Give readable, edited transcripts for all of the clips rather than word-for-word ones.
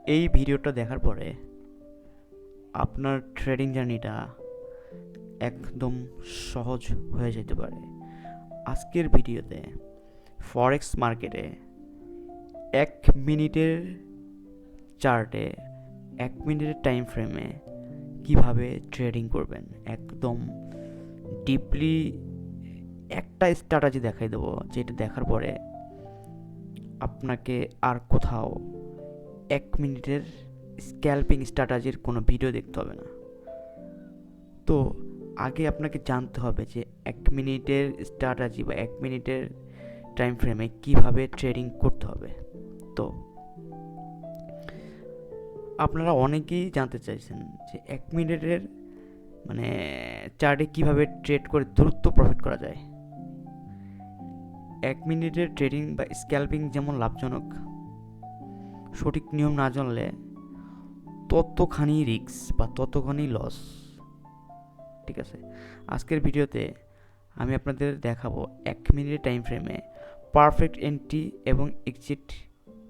এই ভিডিওটা দেখার পরে আপনার ট্রেডিং জার্নিটা একদম সহজ হয়ে যেতে পারে। আজকের ভিডিওতে ফরেক্স মার্কেটে 1 মিনিটের চার্টে 1 মিনিটের টাইম ফ্রেমে কিভাবে ট্রেডিং করবেন একদম ডিপলি একটা স্ট্র্যাটেজি দেখাই দেবো, যেটা দেখার পরে আপনাকে আর কোথাও 1 মিনিটের স্ক্যাল্পিং স্ট্র্যাটেজির কোনো ভিডিও দেখতে হবে না। তো আগে আপনাকে জানতে হবে যে 1 মিনিটের স্ট্র্যাটেজি বা 1 মিনিটের টাইম ফ্রেমে কীভাবে ট্রেডিং করতে হবে। তো আপনারা অনেকেই জানতে চাইছেন যে 1 মিনিটের চার্টে কীভাবে ট্রেড করে দ্রুত প্রফিট করা যায়। 1 মিনিটের ট্রেডিং বা স্ক্যাল্পিং যেমন লাভজনক, সঠিক নিয়ম না জানলে ততখানি রিস্ক বা ততখানি লস। ঠিক আছে, আজকের ভিডিওতে আমি আপনাদের দেখাবো 1 মিনিটের টাইম ফ্রেমে পারফেক্ট এন্ট্রি এবং এক্সিট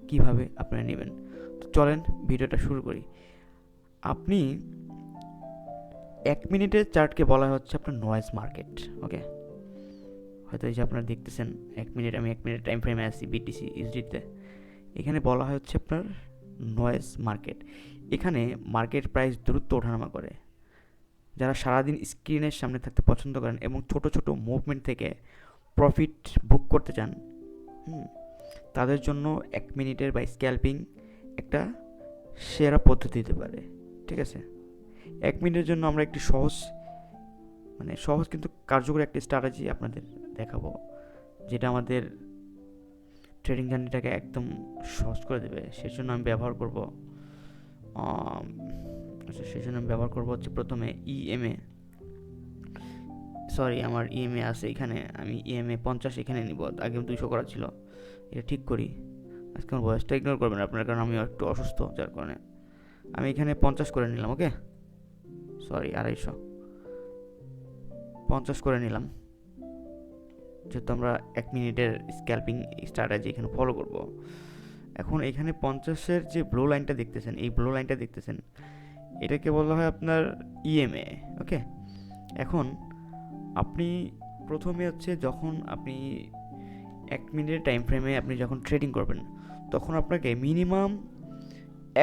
কিভাবে আপনারা নেবেন। তো চলেন ভিডিওটা শুরু করি। আপনি 1 মিনিটের চার্টকে বলা হচ্ছে আপনার নয়েজ মার্কেট। ওকে, হয়তো এই যে আপনারা দেখতেছেন 1 মিনিট, আমি 1 মিনিট টাইম ফ্রেমে আছি বিটিসি ইউএসডিতে। এখানে বলা হয় হচ্ছে আপনার নয়েজ মার্কেট। এখানে মার্কেট প্রাইস দ্রুত ওঠানামা করে। যারা সারাদিন স্ক্রিনের সামনে থাকতে পছন্দ করেন এবং ছোট ছোট মুভমেন্ট থেকে প্রফিট বুক করতে চান, তাদের জন্য 1 মিনিটের বা স্ক্যাল্পিং একটা সেরা পদ্ধতি দিতে পারে। ঠিক আছে, 1 মিনিটের জন্য আমরা একটি সহজ কিন্তু কার্যকরী একটি স্ট্র্যাটেজি আপনাদের দেখাবো, যেটা আমাদের ট্রেডিং জার্নিটাকে একদম সহজ করে দেবে। সেজন্য আমি ব্যবহার করব হচ্ছে প্রথমে ইএমএ। আমার ইএমএ আছে এখানে, আমি ইএমএ 50 এখানে নিব। আগে 200 করা ছিল, এটা ঠিক করি। আজকে আমার ভয়েসটা ইগনোর করবেন আপনার, কারণ আমি একটু অসুস্থ, যার কারণে আমি এখানে 50 করে নিলাম। ওকে, 250 করে নিলাম, যেহেতু আমরা 1 মিনিটের স্ক্যাল্পিং স্ট্র্যাটেজি এখানে ফলো করব। এখন এখানে 50-এর যে ব্লু লাইনটা দেখতেছেন, এই ব্লু লাইনটা দেখতেছেন, এটাকে বলা হয় আপনার ইএমএ। ওকে, এখন আপনি প্রথমে হচ্ছে যখন আপনি 1 মিনিটের টাইম ফ্রেমে আপনি যখন ট্রেডিং করবেন, তখন আপনাকে মিনিমাম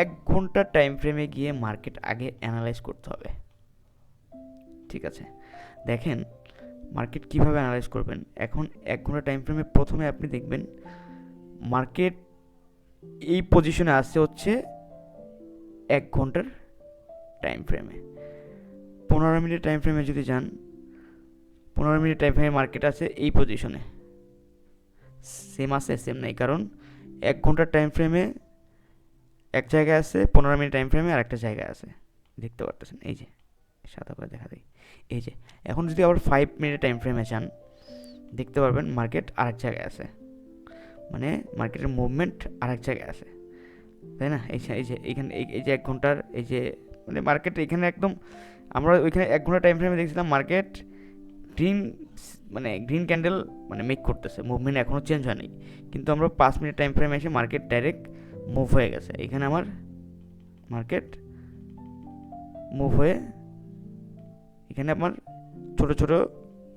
1 ঘন্টার টাইম ফ্রেমে গিয়ে মার্কেট আগে অ্যানালাইজ করতে হবে। ঠিক আছে, দেখেন মার্কেট কীভাবে অ্যানালাইজ করবেন। এখন 1 ঘন্টা টাইম ফ্রেমে প্রথমে আপনি দেখবেন মার্কেট এই পজিশনে আসছে হচ্ছে 1 ঘন্টার টাইম ফ্রেমে। 15 মিনিট টাইম ফ্রেমে যদি যান, 15 মিনিট টাইম ফ্রেমে মার্কেট আছে এই পজিশনে, সেম নাই, কারণ 1 ঘন্টার টাইম ফ্রেমে এক জায়গায় আছে, 15 মিনিট টাইম ফ্রেমে আর একটা জায়গায় আছে, দেখতে পারতেছেন। এই যে সাদা করে দেখা দেয়, এই যে। এখন যদি আবার 5 মিনিট টাইম ফ্রেমে যান, দেখতে পারবেন মার্কেট আরেক জায়গায় আছে, মানে মার্কেটের মুভমেন্ট আরেক জায়গায় আছে, তাই না? এই যে এইখানে এই যে 1 ঘন্টার এই যে মার্কেট এখানে একদম, আমরা ওইখানে 1 ঘন্টা টাইম ফ্রেমে দেখছিলাম market green green candle make করতেছে, মুভমেন্ট এখনও চেঞ্জ হয়নি। কিন্তু আমরা 5 মিনিট টাইম ফ্রেমে এসে মার্কেট ডাইরেক্ট মুভ হয়ে গেছে। এখানে আমার মার্কেট মুভ হয়ে এখানে আমার ছোট ছোট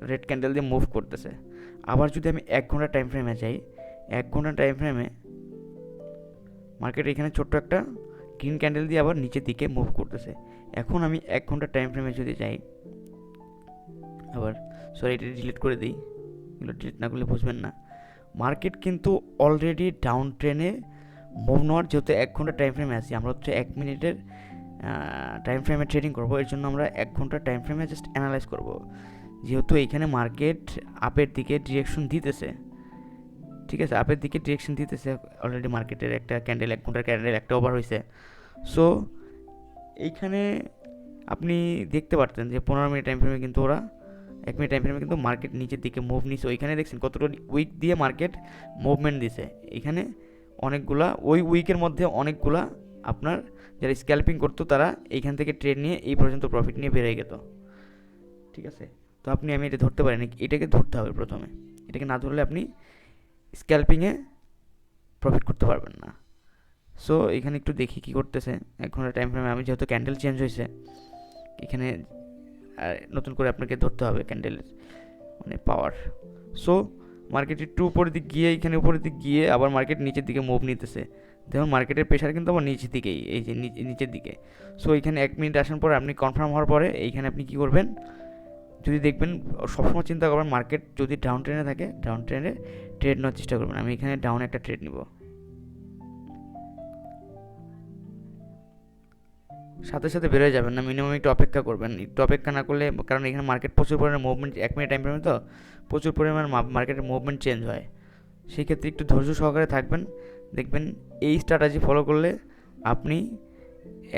রেড ক্যান্ডেল দিয়ে মুভ করতেছে। আবার যদি আমি 1 ঘন্টা টাইম ফ্রেমে যাই, 1 ঘন্টা টাইম ফ্রেমে মার্কেট এখানে ছোট্ট একটা গ্রিন ক্যান্ডেল দিয়ে আবার নিচের দিকে মুভ করতেছে। এখন আমি 1 ঘন্টা টাইম ফ্রেমে যদি যাই, আবার এটা ডিলিট করে দিই, এগুলো ডিলিট না করলে বুঝবেন না। মার্কেট কিন্তু অলরেডি ডাউন ট্রেনে মুভ নেওয়ার, যেহেতু 1 ঘন্টা টাইম ফ্রেমে আছি, আমরা হচ্ছে 1 মিনিটের টাইম ফ্রেমে ট্রেডিং করবো। এর জন্য আমরা 1 ঘন্টা টাইম ফ্রেমে জাস্ট অ্যানালাইজ করব। যেহেতু এইখানে মার্কেট আপের দিকে ডিরেকশন দিতেছে, ঠিক আছে, আপের দিকে ডিরেকশন দিতেছে, অলরেডি মার্কেটের একটা ক্যান্ডেল, 1 ঘন্টার ক্যান্ডেল একটা ওভার হয়েছে। সো এইখানে আপনি দেখতে পারতেন যে 15 মিনিট টাইম ফ্রেমে কিন্তু ওরা 1 মিনিট টাইম ফ্রেমে কিন্তু মার্কেট নিচের দিকে মুভ নিছে। ওইখানে দেখছেন কতটা উইক দিয়ে মার্কেট মুভমেন্ট দিছে। এখানে অনেকগুলা, ওই উইকের মধ্যে অনেকগুলা আপনার যারা স্ক্যাল্পিং করতো, তারা এইখান থেকে ট্রেড নিয়ে এই পর্যন্ত প্রফিট নিয়ে বেরিয়ে যেত। ঠিক আছে, তো আমি এটা ধরতে পারিনি, এটাকে ধরতে হবে প্রথমে। এটাকে না ধরলে আপনি স্ক্যাল্পিংয়ে প্রফিট করতে পারবেন না। সো এখানে একটু দেখি কী করতেছে 1 ঘন্টা টাইম ফ্রেমে। আমি যেহেতু ক্যান্ডেল চেঞ্জ হয়েছে এখানে নতুন করে আপনাকে ধরতে হবে ক্যান্ডেলের মানে পাওয়ার। সো মার্কেট একটু উপরের দিক গিয়ে এখানে উপরের দিক গিয়ে আবার মার্কেট নিচের দিকে মুভ নিতেছে। দেখুন মার্কেটের প্রেশার কিন্তু আবার নিচের দিকেই, এই যে নিচের দিকে। সো এখানে 1 মিনিট আসার পর আপনি কনফার্ম হওয়ার পরে এইখানে আপনি কী করবেন, যদি দেখবেন সবসময় চিন্তা করবেন মার্কেট যদি ডাউন ট্রেনে থাকে ডাউন ট্রেনে ট্রেড নেওয়ার চেষ্টা করবেন। আমি এখানে ডাউন একটা ট্রেড নিব, সাথে সাথে বেরোয় যাবেন না, মিনিমাম একটু অপেক্ষা করবেন। একটু অপেক্ষা না করলে, কারণ এখানে মার্কেট প্রচুর পরিমাণে মুভমেন্ট 1 মিনিট টাইম ফ্রেমে তো প্রচুর পরিমাণে মার্কেটের মুভমেন্ট চেঞ্জ হয়। সেই ক্ষেত্রে একটু ধৈর্য সহকারে থাকবেন। দেখবেন এই স্ট্র্যাটেজি ফলো করলে আপনি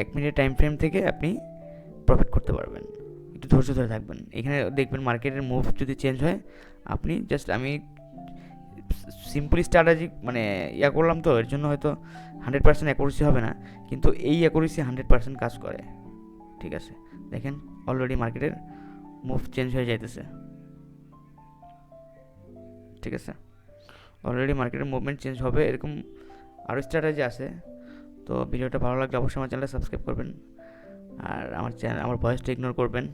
1 মিনিট টাইম ফ্রেম থেকে আপনি প্রফিট করতে পারবেন। একটু ধৈর্য ধরে থাকবেন। এখানে দেখবেন মার্কেটের মুভ যদি চেঞ্জ হয় আপনি জাস্ট, আমি সিম্পলি স্ট্র্যাটেজি মানে করলাম তো এর জন্য হয়তো 100% অ্যাকুরেসি হবে না, কিন্তু এই অ্যাকুরেসি 100% কাজ করে। ঠিক আছে, দেখেন অলরেডি মার্কেটের মুভ চেঞ্জ হয়ে যাইতেছে। ঠিক আছে, অলরেডি মার্কেটের মুভমেন্ট চেঞ্জ হবে, এরকম আরও স্ট্র্যাটেজি আছে। তো ভিডিওটা ভালো লাগলে অবশ্যই আমার চ্যানেলটা সাবস্ক্রাইব করবেন, আর আমার ভয়েসটা ইগনোর করবেন।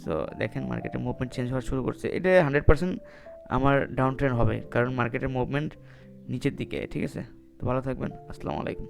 সো দেখেন মার্কেটের মুভমেন্ট চেঞ্জ হওয়া শুরু করছে, এটা 100% আমার ডাউন ট্রেন্ড হবে, কারণ মার্কেটের মুভমেন্ট নিচের দিকে। ঠিক আছে, তো ভালো থাকবেন, আসসালামু আলাইকুম।